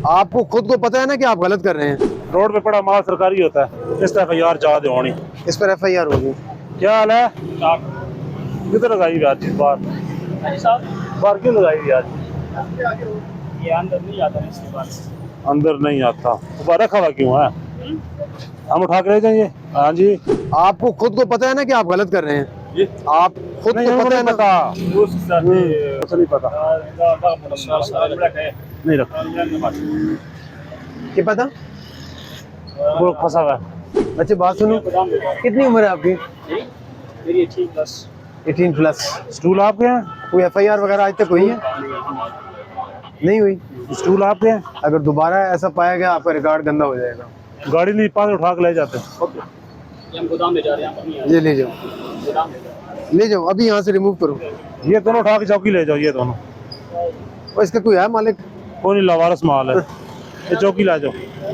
आपको खुद को पता है ना कि आप गलत कर रहे हैं। रोड पे पड़ा माल सरकारी होता है, इस तरह यार जा दे होनी। इस पर FIR होगी। क्या हाल है? किधर लगाई हुई आज बार? बार क्यों लगाई हुई आज? ये अंदर नहीं आता है इसके बाद। अंदर नहीं आता तो बार रखा हुआ क्यों है? हम उठा के ले जाएंगे। हाँ जी। आपको खुद को पता है ना कि आप गलत कर रहे हैं। आप खुद नहीं, को हमको पता है नहीं ना। पता। कुछ नहीं पता। नहीं रखा। क्या पता। वो फंसा हुआ है। बच्चे बात सुनो, कितनी उम्र है आपकी? मेरी 18 प्लस। स्टूल आपके हैं? कोई FIR वगैरह आज तक हुई है? नहीं हुई। स्टूल आपके हैं? अगर दोबारा ऐसा पाया गया आपका रिकॉर्ड गंदा हो जाएगा। गाड़ी नहीं पास उठा के ले जाते। ये हम गोदाम ले जा रहे हैं। ये ले जाओ, गोदाम ले जाओ, अभी यहाँ से रिमूव करो। ये दोनों उठा के चौकी ले जाओ, ये दोनों। और इसका कोई है मालिक? कोई नहीं, लावारिस माल है। ये चौकी ला जाओ।